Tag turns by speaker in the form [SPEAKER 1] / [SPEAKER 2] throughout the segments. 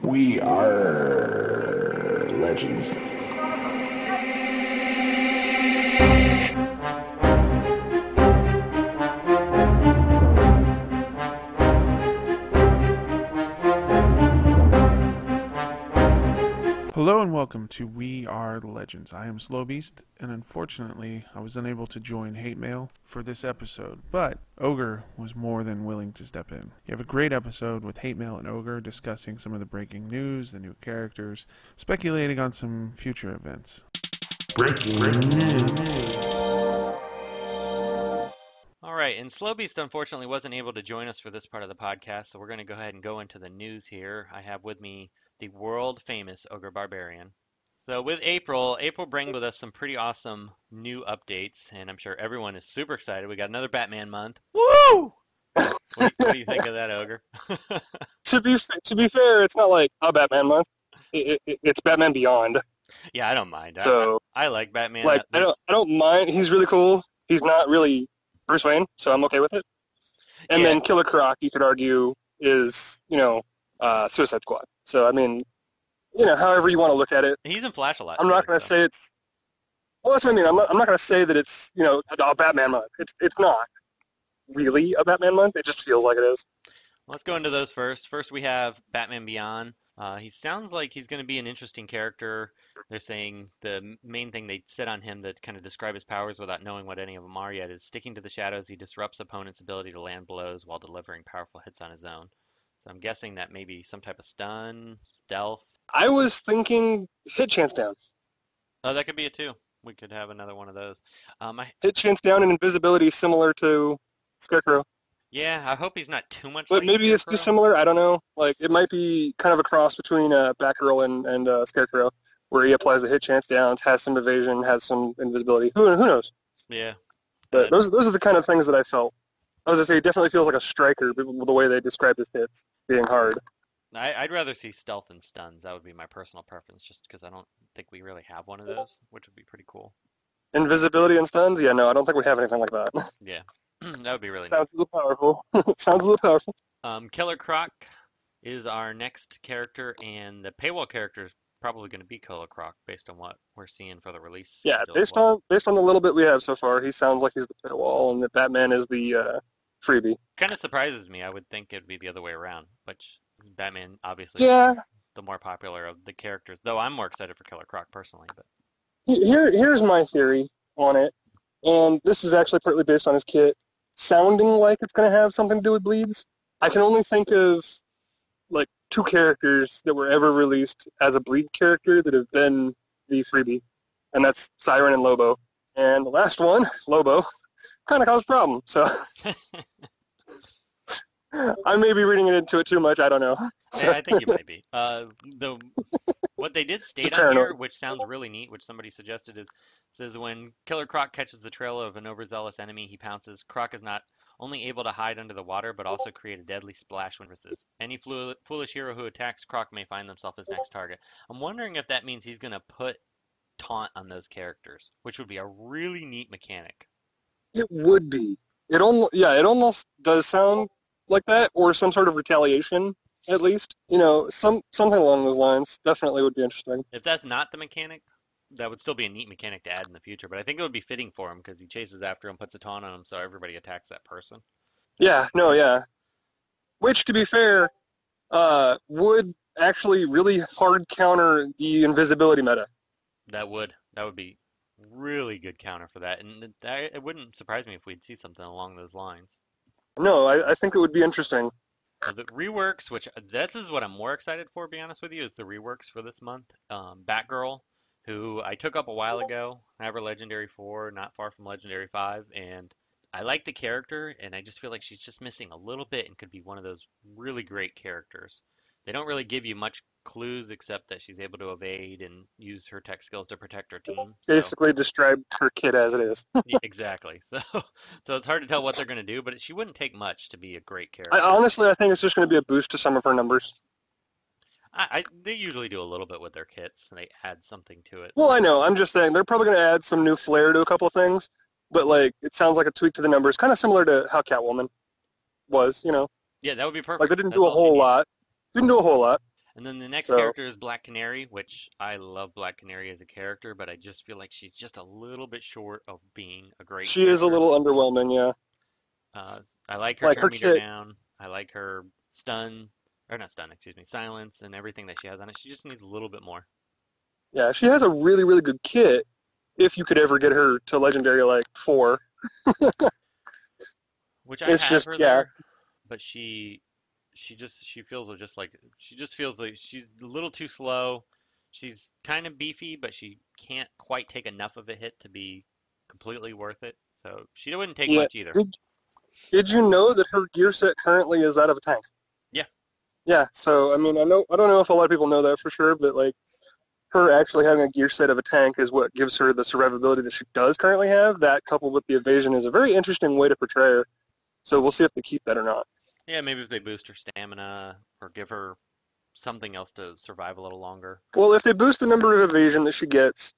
[SPEAKER 1] We are legends.
[SPEAKER 2] Hello and welcome to We Are Legends. I am Slowbeast, and unfortunately, I was unable to join Hate Mail for this episode, but Ogre was more than willing to step in. You have a great episode with Hate Mail and Ogre discussing some of the breaking news, the new characters, speculating on some future events.
[SPEAKER 3] Breaking news. All right, and Slowbeast unfortunately wasn't able to join us for this part of the podcast, so we're going to go ahead and go into the news here. I have with me the world-famous Ogre Barbarian. So with April brings with us some pretty awesome new updates, and I'm sure everyone is super excited. We got another Batman month. Woo! What do you think of that, Ogre?
[SPEAKER 4] To be fair, it's not like a Batman month. It's Batman Beyond.
[SPEAKER 3] Yeah, I don't mind.
[SPEAKER 4] So
[SPEAKER 3] I like Batman.
[SPEAKER 4] like I don't mind. He's really cool. He's not really Bruce Wayne, so I'm okay with it. And then Killer Croc, you could argue, is Suicide Squad. So I mean, however you want to look at it.
[SPEAKER 3] He's in Flash a lot.
[SPEAKER 4] I'm not going to say it's. Well, that's what I mean. I'm not going to say that it's a Batman month. It's not really a Batman month. It just feels like it is.
[SPEAKER 3] Let's go into those first. First, we have Batman Beyond. He sounds like he's going to be an interesting character. They're saying the main thing they said on him to kind of describe his powers without knowing what any of them are yet is sticking to the shadows. He disrupts opponents' ability to land blows while delivering powerful hits on his own. So I'm guessing that maybe some type of stun, stealth.
[SPEAKER 4] I was thinking hit chance down.
[SPEAKER 3] Oh, that could be it too. We could have another one of those.
[SPEAKER 4] Hit chance down and invisibility similar to Scarecrow.
[SPEAKER 3] Yeah, I hope he's not too much.
[SPEAKER 4] But
[SPEAKER 3] like
[SPEAKER 4] maybe it's too similar. I don't know. Like it might be kind of a cross between Batgirl and Scarecrow, where he applies the hit chance downs, has some evasion, has some invisibility. Who knows?
[SPEAKER 3] Yeah.
[SPEAKER 4] But those are the kind of things that I felt. I was gonna say it definitely feels like a striker, but the way they described his hits being hard.
[SPEAKER 3] I'd rather see stealth and stuns. That would be my personal preference, just because I don't think we really have one of those, which would be pretty cool.
[SPEAKER 4] Invisibility and stuns? Yeah, no, I don't think we have anything like that.
[SPEAKER 3] Yeah, that would be really
[SPEAKER 4] Sounds a little powerful. Sounds a little powerful.
[SPEAKER 3] Killer Croc is our next character, and the paywall character is probably going to be Killer Croc based on what we're seeing for the release.
[SPEAKER 4] Yeah, based on the little bit we have so far, he sounds like he's the paywall, and that Batman is the freebie.
[SPEAKER 3] Kind of surprises me. I would think it'd be the other way around, which Batman obviously
[SPEAKER 4] is
[SPEAKER 3] the more popular of the characters. Though I'm more excited for Killer Croc personally. But
[SPEAKER 4] here's my theory on it, and this is actually partly based on his kit, sounding like it's going to have something to do with bleeds. I can only think of like two characters that were ever released as a bleed character that have been the freebie, and that's Siren and Lobo. And the last one, Lobo, kind of caused a problem. So I may be reading into it too much. I don't know.
[SPEAKER 3] Yeah, I think you might be. What they did state on here, which sounds really neat, which somebody suggested, says when Killer Croc catches the trail of an overzealous enemy, he pounces. Croc is not only able to hide under the water, but also create a deadly splash when misses. Any foolish hero who attacks Croc may find themselves his next target. I'm wondering if that means he's going to put taunt on those characters, which would be a really neat mechanic.
[SPEAKER 4] It would be. It almost does sound like that, or some sort of retaliation, at least. Something along those lines definitely would be interesting.
[SPEAKER 3] If that's not the mechanic, that would still be a neat mechanic to add in the future, but I think it would be fitting for him because he chases after him, puts a taunt on him, so everybody attacks that person.
[SPEAKER 4] Yeah. Which, to be fair, would actually really hard counter the invisibility meta.
[SPEAKER 3] That would be really good counter for that, and it wouldn't surprise me if we'd see something along those lines.
[SPEAKER 4] No, I think it would be interesting.
[SPEAKER 3] The reworks, which this is what I'm more excited for, to be honest with you, is the reworks for this month. Batgirl, who I took up a while ago. I have her Legendary 4, not far from Legendary 5, and I like the character, and I just feel like she's just missing a little bit and could be one of those really great characters. They don't really give you much clues except that she's able to evade and use her tech skills to protect her team.
[SPEAKER 4] Basically describe her kit as it is.
[SPEAKER 3] Yeah, exactly. So it's hard to tell what they're going to do, but she wouldn't take much to be a great character.
[SPEAKER 4] I think it's just going to be a boost to some of her numbers.
[SPEAKER 3] They usually do a little bit with their kits, and they add something to it.
[SPEAKER 4] Well, I know. I'm just saying they're probably going to add some new flair to a couple of things, but it sounds like a tweak to the numbers, kind of similar to how Catwoman was,
[SPEAKER 3] Yeah, that would be perfect.
[SPEAKER 4] Like they didn't do a whole lot.
[SPEAKER 3] And then the next
[SPEAKER 4] So-
[SPEAKER 3] character is Black Canary, which I love Black Canary as a character, but I just feel like she's just a little bit short of being a great
[SPEAKER 4] She is a
[SPEAKER 3] character.
[SPEAKER 4] little underwhelming, yeah.
[SPEAKER 3] I like her
[SPEAKER 4] Like, her
[SPEAKER 3] turn meter
[SPEAKER 4] kit-
[SPEAKER 3] down. I like her stun, or not stun, excuse me, silence and everything that she has on it. She just needs a little bit more.
[SPEAKER 4] Yeah, she has a really, really good kit if you could ever get her to Legendary, like, 4.
[SPEAKER 3] Which I
[SPEAKER 4] It's
[SPEAKER 3] have
[SPEAKER 4] just-
[SPEAKER 3] her
[SPEAKER 4] yeah.
[SPEAKER 3] there, but she feels like she's a little too slow. She's kind of beefy, but she can't quite take enough of a hit to be completely worth it. So she wouldn't take
[SPEAKER 4] Yeah.
[SPEAKER 3] much either.
[SPEAKER 4] Did you know that her gear set currently is that of a tank?
[SPEAKER 3] Yeah.
[SPEAKER 4] Yeah, so, I mean, I don't know if a lot of people know that for sure, but, like, her actually having a gear set of a tank is what gives her the survivability that she does currently have. That, coupled with the evasion, is a very interesting way to portray her. So we'll see if they keep that or not.
[SPEAKER 3] Yeah, maybe if they boost her stamina or give her something else to survive a little longer.
[SPEAKER 4] Well, if they boost the number of evasion that she gets,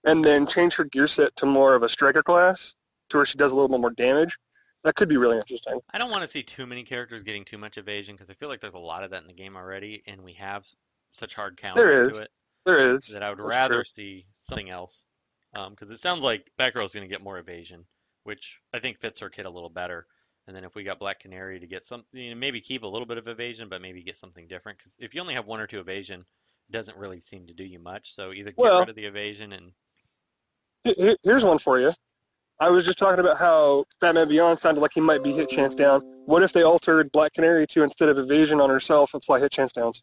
[SPEAKER 4] and then change her gear set to more of a striker class, to where she does a little bit more damage, that could be really interesting.
[SPEAKER 3] I don't want to see too many characters getting too much evasion because I feel like there's a lot of that in the game already, and we have such hard counters
[SPEAKER 4] There
[SPEAKER 3] to
[SPEAKER 4] is.
[SPEAKER 3] it
[SPEAKER 4] There is.
[SPEAKER 3] that I would
[SPEAKER 4] That's
[SPEAKER 3] rather
[SPEAKER 4] true.
[SPEAKER 3] see something else. Because it sounds like Batgirl's going to get more evasion, which I think fits her kit a little better. And then if we got Black Canary to get something, maybe keep a little bit of evasion, but maybe get something different. Because if you only have 1 or 2 evasion, it doesn't really seem to do you much. So either get
[SPEAKER 4] Well-
[SPEAKER 3] rid of the evasion and
[SPEAKER 4] Here's one for you. I was just talking about how Batman Beyond sounded like he might be hit chance down. What if they altered Black Canary to, instead of evasion on herself, apply hit chance downs?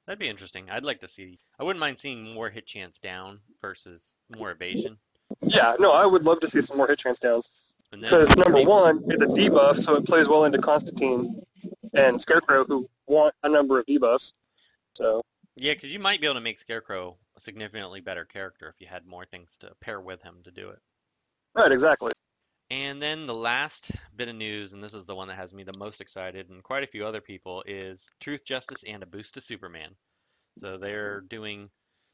[SPEAKER 3] that'd be interesting. I'd like to see. I wouldn't mind seeing more hit chance down versus more evasion.
[SPEAKER 4] Yeah, no, I would love to see some more hit chance downs.
[SPEAKER 3] And then
[SPEAKER 4] Because, number one, it's a debuff, so it plays well into Constantine and Scarecrow, who want a number of debuffs. So,
[SPEAKER 3] yeah, because you might be able to make Scarecrow a significantly better character if you had more things to pair with him to do it.
[SPEAKER 4] right, exactly.
[SPEAKER 3] And then the last bit of news, and this is the one that has me the most excited, and quite a few other people, is Truth, Justice, and a Boost to Superman. So they're doing,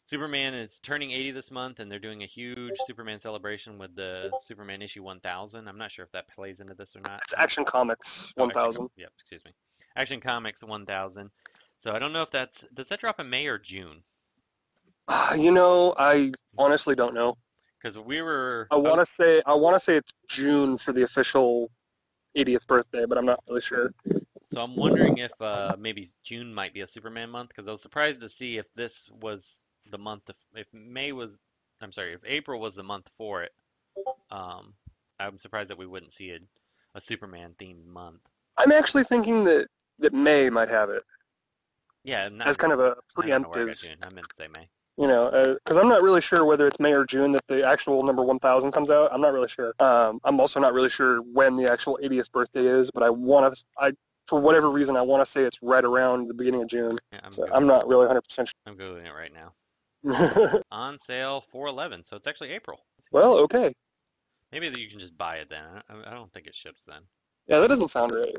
[SPEAKER 3] Superman is turning 80 this month, and they're doing a huge Superman celebration with the Superman issue 1000. I'm not sure if that plays into this or not.
[SPEAKER 4] It's Action Comics
[SPEAKER 3] Oh,
[SPEAKER 4] 1000.
[SPEAKER 3] Yep, excuse me. Action Comics 1000. So I don't know if does that drop in May or June?
[SPEAKER 4] You know, I honestly don't know.
[SPEAKER 3] Because we were,
[SPEAKER 4] I want to say it's June for the official 80th birthday, but I'm not really sure.
[SPEAKER 3] so I'm wondering if maybe June might be a Superman month, because I was surprised to see if this was the month, if April was the month for it. I'm surprised that we wouldn't see a Superman themed month.
[SPEAKER 4] I'm actually thinking that May might have it
[SPEAKER 3] Yeah,
[SPEAKER 4] as kind of a
[SPEAKER 3] I don't know where I got
[SPEAKER 4] preemptive,
[SPEAKER 3] June. I meant to say May.
[SPEAKER 4] you know, because I'm not really sure whether it's May or June that the actual number 1000 comes out. I'm not really sure. I'm also not really sure when the actual 80th birthday is, but for whatever reason, I want to say it's right around the beginning of June.
[SPEAKER 3] Yeah,
[SPEAKER 4] So I'm not really 100%
[SPEAKER 3] I'm googling it right now.
[SPEAKER 4] sure.
[SPEAKER 3] On sale 4/11, so it's actually April.
[SPEAKER 4] Well, okay.
[SPEAKER 3] Maybe you can just buy it then. I don't think it ships then.
[SPEAKER 4] Yeah, that doesn't sound right.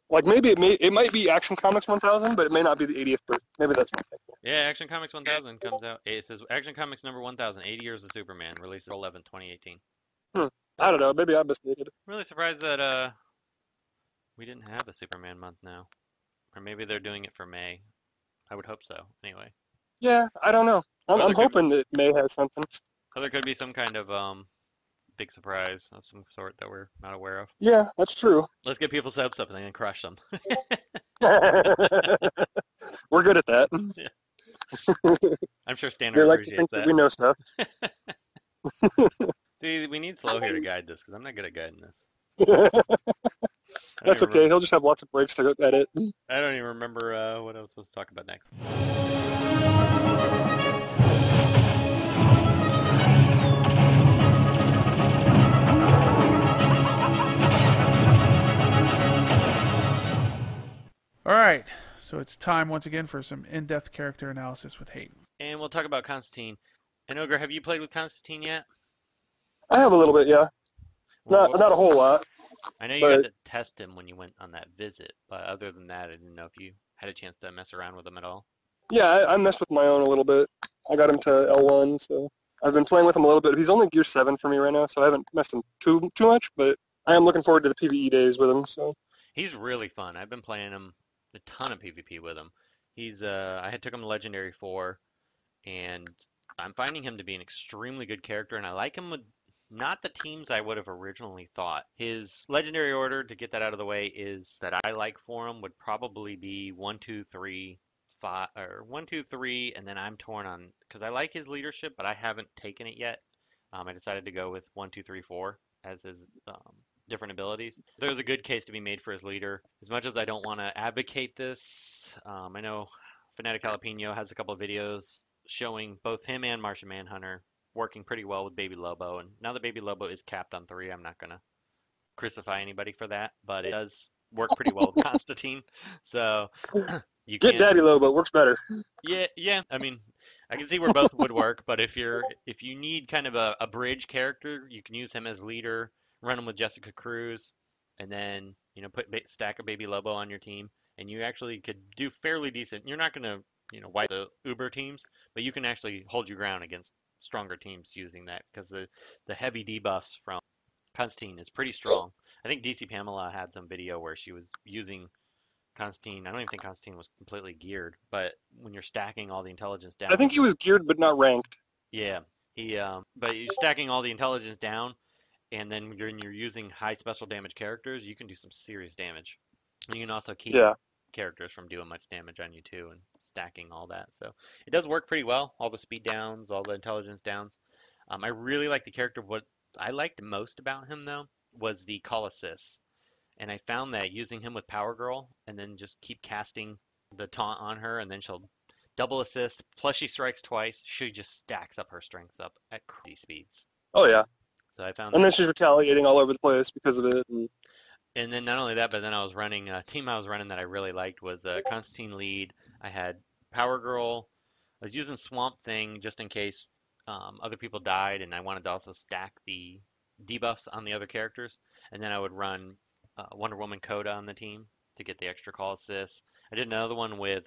[SPEAKER 4] Like, maybe it might be Action Comics 1000, but it may not be the 80th birthday. Maybe that's my thing.
[SPEAKER 3] Yeah, Action Comics 1000 comes out. It says Action Comics number 1000, 80 Years of Superman, released 11/2018.
[SPEAKER 4] I don't know. Maybe I'm mistaken.
[SPEAKER 3] I'm really surprised that we didn't have a Superman month now. Or maybe they're doing it for May. I would hope so, anyway.
[SPEAKER 4] Yeah, I don't know.
[SPEAKER 3] Well,
[SPEAKER 4] I'm
[SPEAKER 3] there could
[SPEAKER 4] hoping that May has something.
[SPEAKER 3] Or there could be some kind of big surprise of some sort that we're not aware of.
[SPEAKER 4] Yeah, that's true.
[SPEAKER 3] Let's get people's hopes up and then crush them.
[SPEAKER 4] We're good at that.
[SPEAKER 3] I'm sure
[SPEAKER 4] They
[SPEAKER 3] Standard
[SPEAKER 4] like to think
[SPEAKER 3] appreciates
[SPEAKER 4] that
[SPEAKER 3] that.
[SPEAKER 4] we know stuff.
[SPEAKER 3] See, we need Slow here to guide this, because I'm not good at guiding this. I don't
[SPEAKER 4] That's
[SPEAKER 3] even
[SPEAKER 4] okay. He'll just have lots of breaks to edit.
[SPEAKER 3] I don't even remember what I was supposed to talk about next.
[SPEAKER 2] All right, so it's time once again for some in-depth character analysis with Hayden.
[SPEAKER 3] And we'll talk about Constantine. And Ogre, have you played with Constantine yet?
[SPEAKER 4] I have a little bit, yeah.
[SPEAKER 3] Well,
[SPEAKER 4] Not a whole lot.
[SPEAKER 3] I know you got
[SPEAKER 4] but-
[SPEAKER 3] to test him when you went on that visit, but other than that, I didn't know if you had a chance to mess around with him at all.
[SPEAKER 4] Yeah, I messed with my own a little bit. I got him to L1, so I've been playing with him a little bit. He's only Gear 7 for me right now, so I haven't messed him too much, but I am looking forward to the PvE days with him. So
[SPEAKER 3] He's really fun. I've been playing him a ton of PvP with him. I had took him to Legendary 4, and I'm finding him to be an extremely good character, and I like him with not the teams I would have originally thought. His Legendary order, to get that out of the way, is that I like for him would probably be 1, 2, 3, 5, or 1, 2, 3, and then I'm torn on because I like his leadership, but I haven't taken it yet. I decided to go with 1, 2, 3, 4 as his different abilities. There's a good case to be made for his leader. As much as I don't want to advocate this, I know Fanatic Jalapeno has a couple of videos showing both him and Martian Manhunter working pretty well with Baby Lobo. And now that Baby Lobo is capped on 3, I'm not going to crucify anybody for that, but it does work pretty well with Constantine. So you
[SPEAKER 4] Get Daddy Lobo, works better.
[SPEAKER 3] Yeah. I mean, I can see where both would work, but if you need kind of a bridge character, you can use him as leader, run him with Jessica Cruz, and then stack a Baby Lobo on your team, and you actually could do fairly decent. You're not gonna wipe the Uber teams, but you can actually hold your ground against stronger teams using that because the heavy debuffs from Constantine is pretty strong. I think DC Pamela had some video where she was using Constantine. I don't even think Constantine was completely geared, but when you're stacking all the intelligence down,
[SPEAKER 4] I think he was geared but not ranked.
[SPEAKER 3] Yeah, but you're stacking all the intelligence down, and then when you're using high special damage characters, you can do some serious damage. And you can also keep characters from doing much damage on you too, and stacking all that. So it does work pretty well. All the speed downs, all the intelligence downs. I really like the character. What I liked most about him though was the call assist. And I found that using him with Power Girl and then just keep casting the taunt on her, and then she'll double assist, plus she strikes twice, she just stacks up her strengths up at crazy speeds.
[SPEAKER 4] Oh, yeah.
[SPEAKER 3] So I found
[SPEAKER 4] and then she's retaliating all over the place because of it.
[SPEAKER 3] And then not only that, but then I was running, a team I was running that I really liked was Constantine lead. I had Power Girl. I was using Swamp Thing just in case other people died, and I wanted to also stack the debuffs on the other characters. And then I would run Wonder Woman Coda on the team to get the extra call assists. I did another one with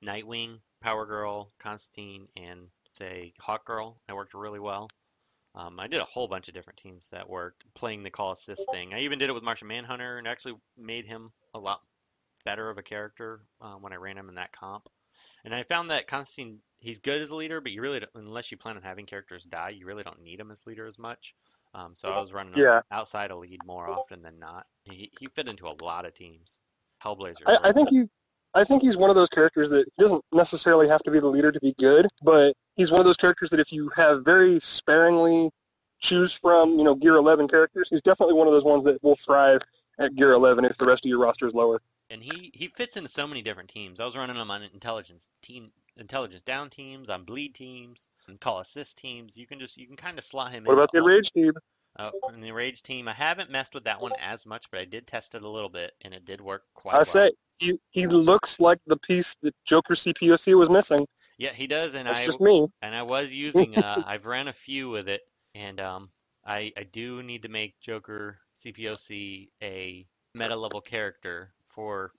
[SPEAKER 3] Nightwing, Power Girl, Constantine, and say Hawk Girl. That worked really well. I did a whole bunch of different teams that worked playing the call assist thing. I even did it with Martian Manhunter and actually made him a lot better of a character when I ran him in that comp. And I found that Constantine, he's good as a leader, but you really don't, unless you plan on having characters die, you really don't need him as leader as much. So I was running him outside a lead more often than not. He fit into a lot of teams. Hellblazer.
[SPEAKER 4] I think he's one of those characters that he doesn't necessarily have to be the leader to be good, but he's one of those characters that if you have very sparingly choose from, Gear 11 characters, he's definitely one of those ones that will thrive at Gear 11 if the rest of your roster is lower.
[SPEAKER 3] And he fits into so many different teams. I was running him on intelligence down teams, on bleed teams, and call assist teams. You can kind of slot him in.
[SPEAKER 4] What about the Rage team?
[SPEAKER 3] In the Rage team, I haven't messed with that one as much, but I did test it a little bit, and it did work quite well.
[SPEAKER 4] I say, he looks like the piece that Joker CPOC was missing.
[SPEAKER 3] Yeah, he does, and
[SPEAKER 4] That's just me.
[SPEAKER 3] And I was using, I've ran a few with it, and I do need to make Joker CPOC a meta-level character for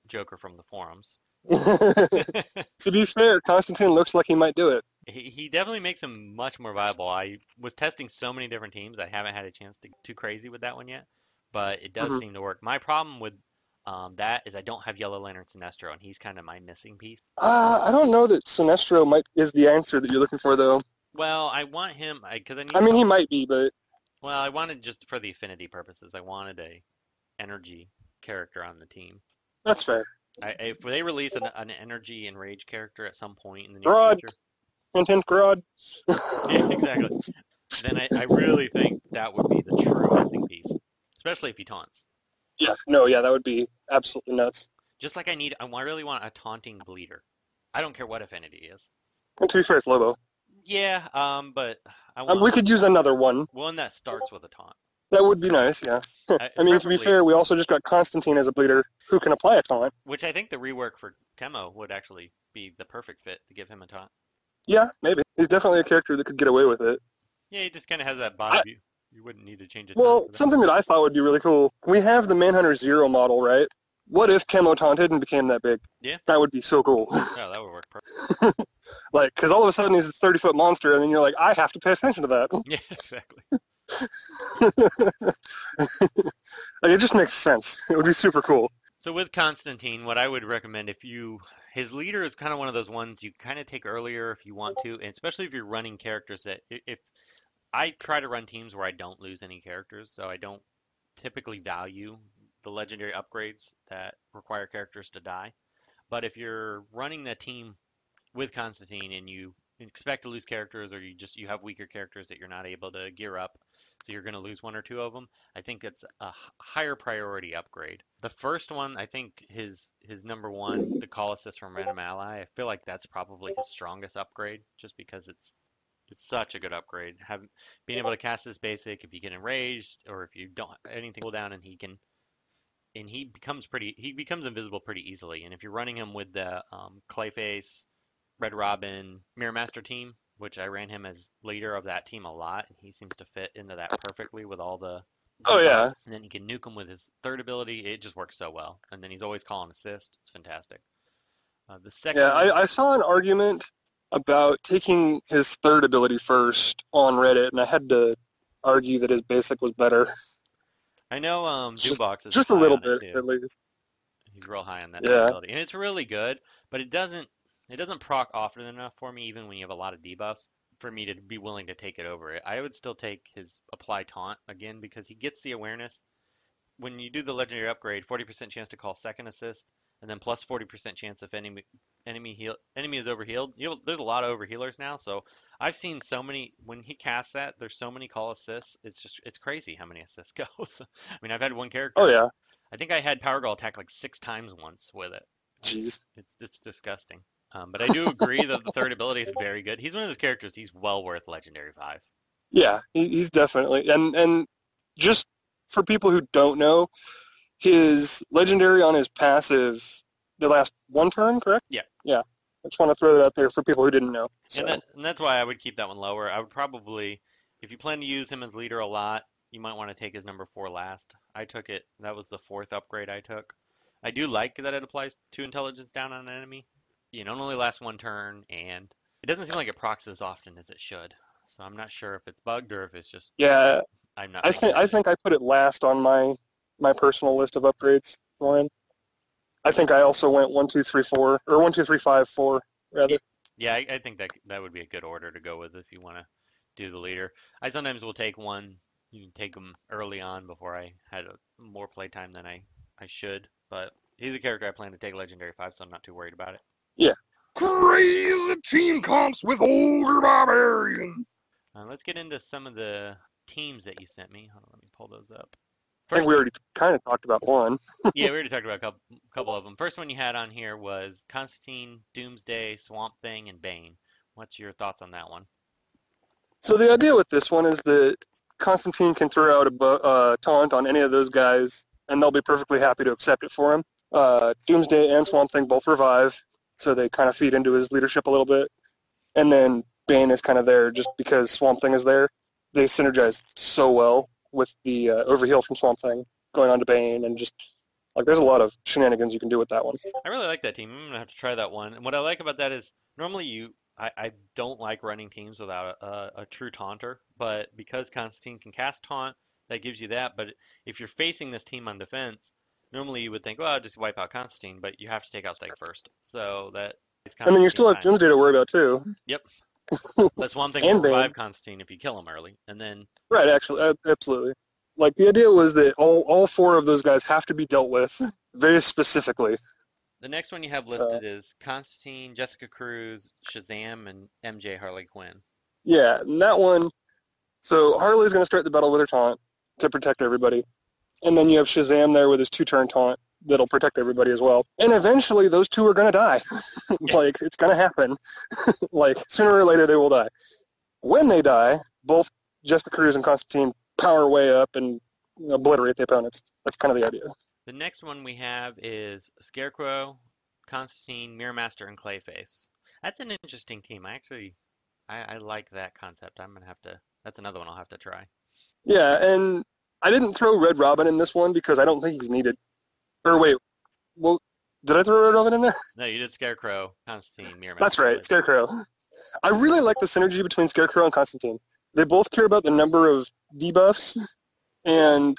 [SPEAKER 3] Joker from the forums.
[SPEAKER 4] To be fair, Constantine looks like he might do it.
[SPEAKER 3] He definitely makes him much more viable. I was testing so many different teams. I haven't had a chance to get too crazy with that one yet, but it does seem to work. My problem with that is I don't have Yellow Lantern Sinestro, and he's kind of my missing piece.
[SPEAKER 4] I don't know that Sinestro is the answer that you're looking for, though.
[SPEAKER 3] Well, I want him because
[SPEAKER 4] he might be, but
[SPEAKER 3] well, I wanted just for the affinity purposes. I wanted a energy character on the team.
[SPEAKER 4] That's fair.
[SPEAKER 3] If they release an energy and rage character at some point in the near future,
[SPEAKER 4] Intent Grodd.
[SPEAKER 3] Yeah, exactly. Then I really think that would be the true missing piece, especially if he taunts.
[SPEAKER 4] Yeah, that would be absolutely nuts.
[SPEAKER 3] Just like I really want a taunting bleeder. I don't care what affinity he is.
[SPEAKER 4] And to be fair, it's Lobo.
[SPEAKER 3] Yeah, but I want
[SPEAKER 4] we could use another one.
[SPEAKER 3] One that starts with a taunt.
[SPEAKER 4] That would be nice, yeah. To be fair, we also just got Constantine as a bleeder who can apply a taunt.
[SPEAKER 3] Which I think the rework for Chemo would actually be the perfect fit to give him a taunt.
[SPEAKER 4] Yeah, maybe. He's definitely a character that could get away with it.
[SPEAKER 3] Yeah, he just kind of has that vibe. You wouldn't need to change it.
[SPEAKER 4] Well, something that I thought would be really cool. We have the Manhunter Zero model, right? What if Chemo taunted and became that big?
[SPEAKER 3] Yeah.
[SPEAKER 4] That would be so cool.
[SPEAKER 3] Yeah, that would work perfect.
[SPEAKER 4] Because all of a sudden he's a 30-foot monster, and then you're like, I have to pay attention to that.
[SPEAKER 3] Yeah, exactly.
[SPEAKER 4] It just makes sense. It would be super cool.
[SPEAKER 3] So with Constantine, what I would recommend his leader is kind of one of those ones you kind of take earlier if you want to, and especially if you're running characters that if I try to run teams where I don't lose any characters, so I don't typically value the legendary upgrades that require characters to die. But if you're running the team with Constantine and you expect to lose characters or you have weaker characters that you're not able to gear up, so you're going to lose one or two of them, I think it's a higher priority upgrade. The first one, I think his number one, the call assist from random ally, I feel like that's probably his strongest upgrade just because it's such a good upgrade. Being able to cast this basic if you get enraged or if you don't have anything cooldown and he becomes invisible pretty easily. And if you're running him with the Clayface, Red Robin, Mirror Master team, which I ran him as leader of that team a lot, and he seems to fit into that perfectly with all the.
[SPEAKER 4] Oh yeah.
[SPEAKER 3] And then you can nuke him with his third ability. It just works so well. And then he's always calling assist. It's fantastic. The second.
[SPEAKER 4] Yeah, I saw an argument about taking his third ability first on Reddit, and I had to argue that his basic was better.
[SPEAKER 3] I know Doombox is
[SPEAKER 4] just a
[SPEAKER 3] high
[SPEAKER 4] little
[SPEAKER 3] on it,
[SPEAKER 4] bit
[SPEAKER 3] too.
[SPEAKER 4] at least.
[SPEAKER 3] He's real high on that
[SPEAKER 4] Yeah.
[SPEAKER 3] ability, and it's really good. But it doesn't proc often enough for me, even when you have a lot of debuffs, for me to be willing to take it over it. I would still take his apply taunt again because he gets the awareness. When you do the legendary upgrade, 40% chance to call second assist, and then plus 40% chance if enemy is overhealed. There's a lot of overhealers now, so I've seen so many when he casts that. There's so many call assists. It's crazy how many assists goes. I mean, I've had one character.
[SPEAKER 4] Oh yeah.
[SPEAKER 3] I think I had Power Girl attack like 6 times once with it.
[SPEAKER 4] Jeez.
[SPEAKER 3] It's disgusting. But I do agree that the third ability is very good. He's one of those characters. He's well worth Legendary 5.
[SPEAKER 4] Yeah, he's definitely and just for people who don't know, his legendary on his passive, the last one turn, correct?
[SPEAKER 3] Yeah.
[SPEAKER 4] Yeah. I just want to throw that out there for people who didn't know. So.
[SPEAKER 3] And that's why I would keep that one lower. I would probably, if you plan to use him as leader a lot, you might want to take his number 4 last. I took it. That was the 4th upgrade I took. I do like that it applies 2 intelligence down on an enemy. It only lasts 1 turn, and it doesn't seem like it procs as often as it should. So I'm not sure if it's bugged or if it's just.
[SPEAKER 4] Yeah.
[SPEAKER 3] I'm not.
[SPEAKER 4] I think I put it last on my personal list of upgrades for him. I think I also went 1, 2, 3, 4, or 1, 2, 3, 5, 4 rather.
[SPEAKER 3] Yeah, I think that would be a good order to go with if you want to do the leader. I sometimes will take one. You can take them early on before I had more playtime than I should. But he's a character I plan to take Legendary 5, so I'm not too worried about it.
[SPEAKER 4] Yeah.
[SPEAKER 5] Crazy team comps with Ogre Barbarian.
[SPEAKER 3] Let's get into some of the teams that you sent me. Hold on, let me pull those up.
[SPEAKER 4] I think we already kind of talked about one.
[SPEAKER 3] Yeah, we already talked about a couple of them. First one you had on here was Constantine, Doomsday, Swamp Thing, and Bane. What's your thoughts on that one?
[SPEAKER 4] So the idea with this one is that Constantine can throw out a taunt on any of those guys, and they'll be perfectly happy to accept it for him. Doomsday and Swamp Thing both revive, so they kind of feed into his leadership a little bit. And then Bane is kind of there just because Swamp Thing is there. They synergize so well with the overheal from Swamp Thing going on to Bane, and just like there's a lot of shenanigans you can do with that one.
[SPEAKER 3] I really like that team. I'm gonna have to try that one. And what I like about that is normally I don't like running teams without a true taunter, but because Constantine can cast taunt, that gives you that. But if you're facing this team on defense, normally you would think, well, I'll just wipe out Constantine, but you have to take out Spike first. So that is
[SPEAKER 4] And then you still have Doomsday to worry about too.
[SPEAKER 3] Yep. That's one thing
[SPEAKER 4] And
[SPEAKER 3] to revive
[SPEAKER 4] Bane.
[SPEAKER 3] Constantine if you kill him early, and then
[SPEAKER 4] Right, actually, absolutely. Like the idea was that all 4 of those guys have to be dealt with very specifically.
[SPEAKER 3] the next one you have listed is Constantine, Jessica Cruz, Shazam, and MJ Harley Quinn.
[SPEAKER 4] Yeah, and that one. So Harley's going to start the battle with her taunt to protect everybody, and then you have Shazam there with his 2-turn taunt that'll protect everybody as well. And eventually, those 2 are going to die. Like it's going to happen. Like sooner or later, they will die. When they die, both Jessica Cruz and Constantine power way up and obliterate the opponents. That's kind of the idea.
[SPEAKER 3] The next one we have is Scarecrow, Constantine, Mirror Master, and Clayface. That's an interesting team. I like that concept. That's another one I'll have to try.
[SPEAKER 4] Yeah, and I didn't throw Red Robin in this one because I don't think he's needed. Or wait, well, did I throw Red Robin in there?
[SPEAKER 3] No, you did Scarecrow, Constantine, Mirror Master.
[SPEAKER 4] That's right, Scarecrow. I really like the synergy between Scarecrow and Constantine. They both care about the number of debuffs, and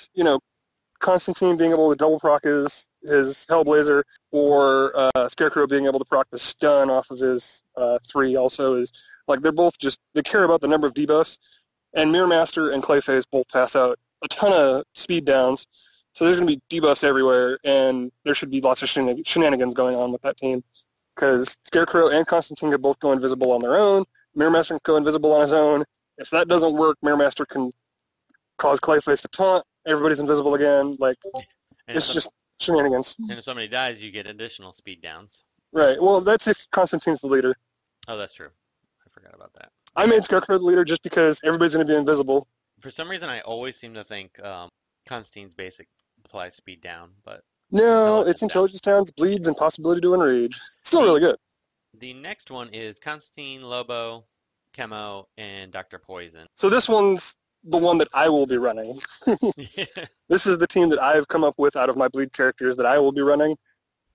[SPEAKER 4] Constantine being able to double proc his his Hellblazer, or Scarecrow being able to proc the stun off of his 3 also is, like, they're both just, they care about the number of debuffs, and Mirror Master and Clayface both pass out a ton of speed downs, so there's going to be debuffs everywhere, and there should be lots of shenanigans going on with that team, because Scarecrow and Constantine can both go invisible on their own, Mirror Master can go invisible on his own. If that doesn't work, Mirror Master can cause Clayface to taunt, everybody's invisible again, like,
[SPEAKER 3] And
[SPEAKER 4] it's just shenanigans.
[SPEAKER 3] and if somebody dies, you get additional speed downs.
[SPEAKER 4] Right, well, that's if Constantine's the leader.
[SPEAKER 3] Oh, that's true. I forgot about that.
[SPEAKER 4] I made Scarecrow the leader just because everybody's going to be invisible.
[SPEAKER 3] For some reason, I always seem to think Constantine's basic applies speed down, but
[SPEAKER 4] No, it's Intelligence Downs, Bleeds, and Possibility to Enrage. Still really good.
[SPEAKER 3] the next one is Constantine, Lobo, Chemo, and Dr. Poison.
[SPEAKER 4] So this one's the one that I will be running. This is the team that I've come up with out of my Bleed characters that I will be running.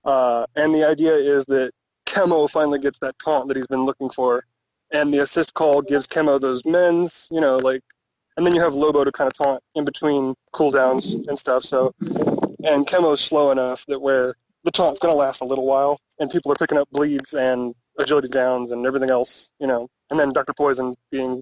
[SPEAKER 4] And the idea is that Chemo finally gets that taunt that he's been looking for. And the assist call gives Chemo those mends, you know, like, and then you have Lobo to kind of taunt in between cooldowns and stuff. So, and Chemo's slow enough that where the taunt's going to last a little while, and people are picking up bleeds and agility downs and everything else, you know. And then Dr. Poison being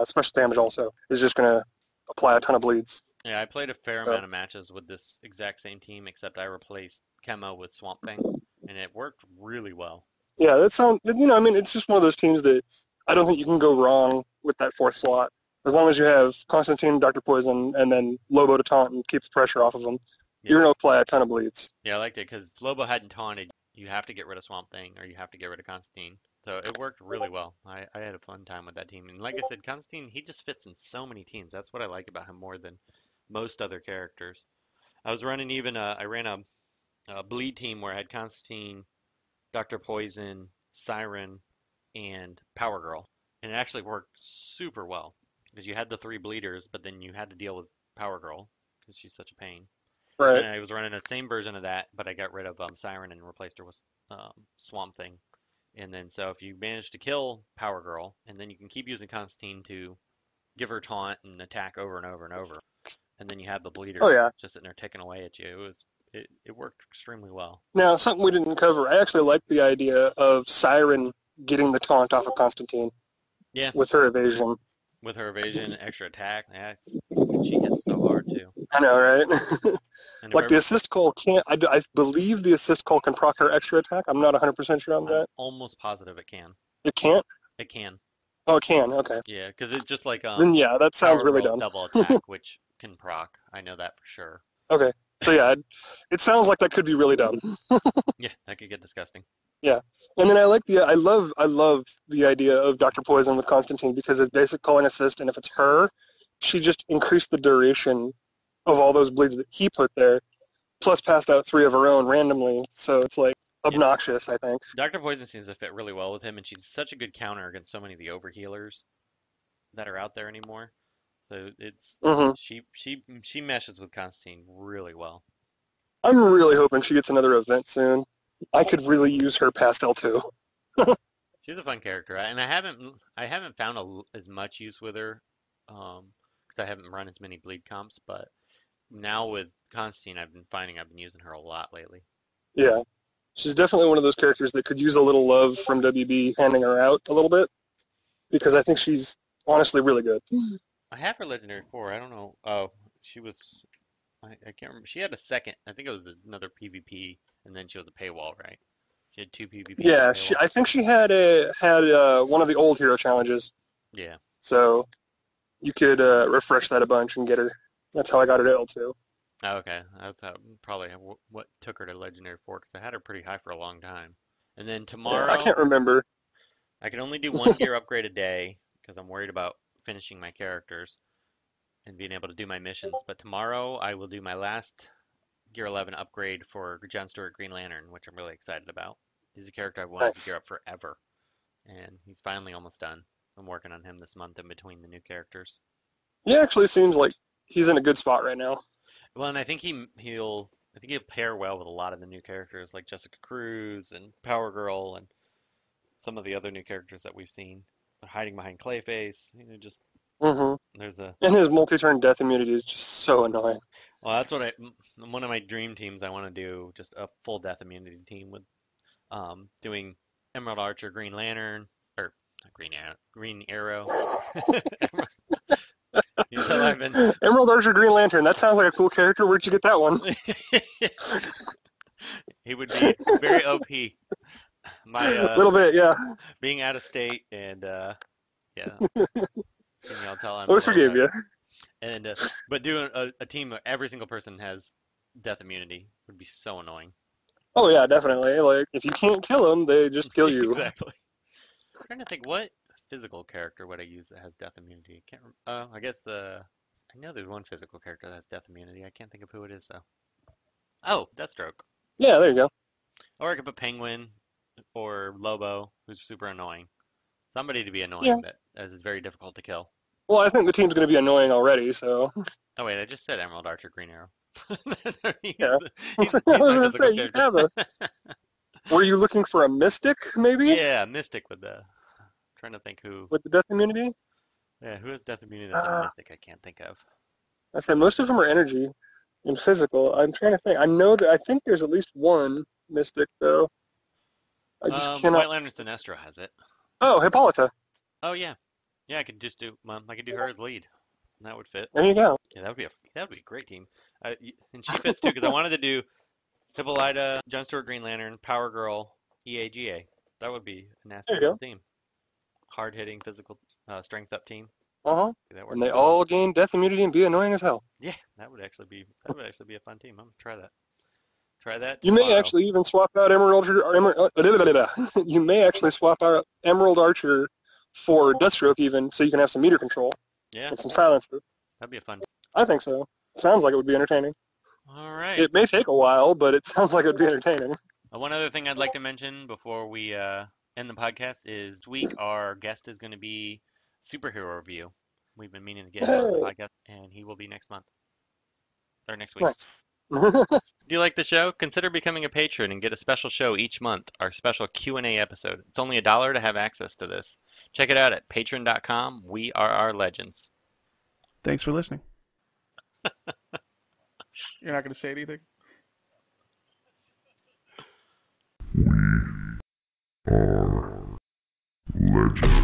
[SPEAKER 4] special damage also is just going to apply a ton of bleeds.
[SPEAKER 3] Yeah, I played a fair amount of matches with this exact same team, except I replaced Chemo with Swamp Thing, and it worked really well.
[SPEAKER 4] Yeah, that sounds, you know, I mean, it's just one of those teams that I don't think you can go wrong with that 4th slot. As long as you have Constantine, Dr. Poison, and then Lobo to taunt and keep the pressure off of them, you're going to apply a ton of bleeds.
[SPEAKER 3] Yeah, I liked it because Lobo hadn't taunted. You have to get rid of Swamp Thing, or you have to get rid of Constantine. So it worked really well. I had a fun time with that team. And like I said, Constantine, he just fits in so many teams. That's what I like about him more than most other characters. I was running I ran a bleed team where I had Constantine, Dr. Poison, Siren, and Power Girl. And it actually worked super well because you had the 3 bleeders, but then you had to deal with Power Girl because she's such a pain.
[SPEAKER 4] Right.
[SPEAKER 3] And I was running the same version of that, but I got rid of Siren and replaced her with Swamp Thing. And then so if you manage to kill Power Girl, and then you can keep using Constantine to give her taunt and attack over and over and over, and then you have the bleeder just sitting there ticking away at you. It worked extremely well.
[SPEAKER 4] Now, something we didn't cover, I actually like the idea of Siren getting the taunt off of Constantine.
[SPEAKER 3] Yeah.
[SPEAKER 4] With her evasion.
[SPEAKER 3] With her evasion, extra attack, she hits so hard too.
[SPEAKER 4] I know, right? Like the assist call can't, I believe the assist call can proc her extra attack. I'm not 100% sure on that.
[SPEAKER 3] Almost positive it can.
[SPEAKER 4] It can't?
[SPEAKER 3] It can.
[SPEAKER 4] Oh, it can, okay.
[SPEAKER 3] Yeah, because it's just like
[SPEAKER 4] then yeah, that sounds really dumb.
[SPEAKER 3] Double attack, which can proc. I know that for sure.
[SPEAKER 4] Okay, so yeah, it sounds like that could be really dumb.
[SPEAKER 3] Yeah, that could get disgusting.
[SPEAKER 4] Yeah, and then I love the idea of Dr. Poison with Constantine because it's basic calling assist, and if it's her, she just increased the duration of all those bleeds that he put there, plus passed out 3 of her own randomly, so it's like obnoxious, I think.
[SPEAKER 3] Dr. Poison seems to fit really well with him, and she's such a good counter against so many of the overhealers that are out there anymore. So it's she meshes with Constantine really well.
[SPEAKER 4] I'm really hoping she gets another event soon. I could really use her past L2.
[SPEAKER 3] She's a fun character, and I haven't found as much use with her because I haven't run as many bleed comps. But now with Constantine, I've been using her a lot lately.
[SPEAKER 4] Yeah, she's definitely one of those characters that could use a little love from WB handing her out a little bit because I think she's honestly really good.
[SPEAKER 3] I have her legendary 4. I don't know. Oh, she was. I can't remember. She had a second. I think it was another PvP, and then she was a paywall, right? She had 2 PvP.
[SPEAKER 4] Yeah, I think she had one of the old hero challenges.
[SPEAKER 3] Yeah.
[SPEAKER 4] So you could refresh that a bunch and get her. That's how I got her to L2.
[SPEAKER 3] Oh, okay, that's probably what took her to legendary 4 because I had her pretty high for a long time. And then tomorrow,
[SPEAKER 4] I can't remember.
[SPEAKER 3] I can only do 1 gear upgrade a day because I'm worried about finishing my characters and being able to do my missions. But tomorrow I will do my last Gear 11 upgrade for John Stewart Green Lantern, which I'm really excited about. He's a character I've wanted to gear up forever, and he's finally almost done. I'm working on him this month in between the new characters.
[SPEAKER 4] He actually seems like he's in a good spot right now.
[SPEAKER 3] Well, and I think he'll pair well with a lot of the new characters like Jessica Cruz and Power Girl and some of the other new characters that we've seen. They're hiding behind Clayface, just
[SPEAKER 4] Mm-hmm.
[SPEAKER 3] There's a
[SPEAKER 4] And his multi-turn death immunity is just so annoying.
[SPEAKER 3] well, that's what one of my dream teams I want to do, just a full death immunity team with doing Emerald Archer, Green Lantern, or not Green Arrow. You know, I've been
[SPEAKER 4] Emerald Archer Green Lantern, that sounds like a cool character. Where'd you get that one?
[SPEAKER 3] He would be very OP. My
[SPEAKER 4] A little bit, yeah.
[SPEAKER 3] being out of state and yeah, I'll tell him.
[SPEAKER 4] Always forgive you.
[SPEAKER 3] And but doing a team where every single person has death immunity would be so annoying.
[SPEAKER 4] Oh yeah, definitely. Like if you can't kill them, they just kill you.
[SPEAKER 3] Exactly. I'm trying to think what physical character would I use that has death immunity. Can't. I guess I know there's one physical character that has death immunity. I can't think of who it is though. Oh, Deathstroke.
[SPEAKER 4] Yeah, there you go.
[SPEAKER 3] Or I could put Penguin or Lobo, who's super annoying. Somebody to be annoying
[SPEAKER 4] Yeah.
[SPEAKER 3] that as is very difficult to kill.
[SPEAKER 4] Well, I think the team's going to be annoying already, so.
[SPEAKER 3] Oh wait, I just said Emerald Archer, Green Arrow.
[SPEAKER 4] Yeah.
[SPEAKER 3] He's
[SPEAKER 4] I was
[SPEAKER 3] my
[SPEAKER 4] going to
[SPEAKER 3] physical
[SPEAKER 4] say, you
[SPEAKER 3] character.
[SPEAKER 4] have a. Were you looking for a Mystic, maybe?
[SPEAKER 3] Yeah, Mystic with the. Trying to think who.
[SPEAKER 4] With the death immunity?
[SPEAKER 3] Yeah, who has death immunity that's a Mystic? I can't think of.
[SPEAKER 4] I said most of them are energy and physical. I'm trying to think. I think there's at least one Mystic, though. I just cannot.
[SPEAKER 3] White Lantern Sinestro has it.
[SPEAKER 4] Oh, Hippolyta.
[SPEAKER 3] Oh yeah, yeah. I could just do. I could do her as lead. And that would fit.
[SPEAKER 4] There you go.
[SPEAKER 3] Yeah, that would be a great team. And she fits too because I wanted to do Hippolyta, John Stewart, Green Lantern, Power Girl, EAGA. That would be a nasty
[SPEAKER 4] There you go.
[SPEAKER 3] team. Hard hitting, physical, strength up team.
[SPEAKER 4] Uh-huh.
[SPEAKER 3] That works
[SPEAKER 4] And they
[SPEAKER 3] well.
[SPEAKER 4] all gain death immunity and be annoying as hell.
[SPEAKER 3] Yeah, that would actually be a fun team. I'm gonna try that. Try that.
[SPEAKER 4] You may
[SPEAKER 3] tomorrow.
[SPEAKER 4] actually even swap out Emerald Archer. You may actually swap out Emerald Archer for Deathstroke even, so you can have some meter control
[SPEAKER 3] Yeah,
[SPEAKER 4] and some silencer.
[SPEAKER 3] that'd be a fun.
[SPEAKER 4] I think so. Sounds like it would be entertaining.
[SPEAKER 3] All right.
[SPEAKER 4] It may take a while, but it sounds like it would be entertaining.
[SPEAKER 3] One other thing I'd like to mention before we end the podcast is this week our guest is going to be superhero review. We've been meaning to get him on the podcast, and he will be next month or next week.
[SPEAKER 4] Nice.
[SPEAKER 3] Do you like the show? Consider becoming a patron and get a special show each month, our special Q&A episode. It's only $1 to have access to this. Check it out at patreon.com, WeRRRLegends.
[SPEAKER 2] Thanks for listening. You're not going to say anything?
[SPEAKER 1] We are legends.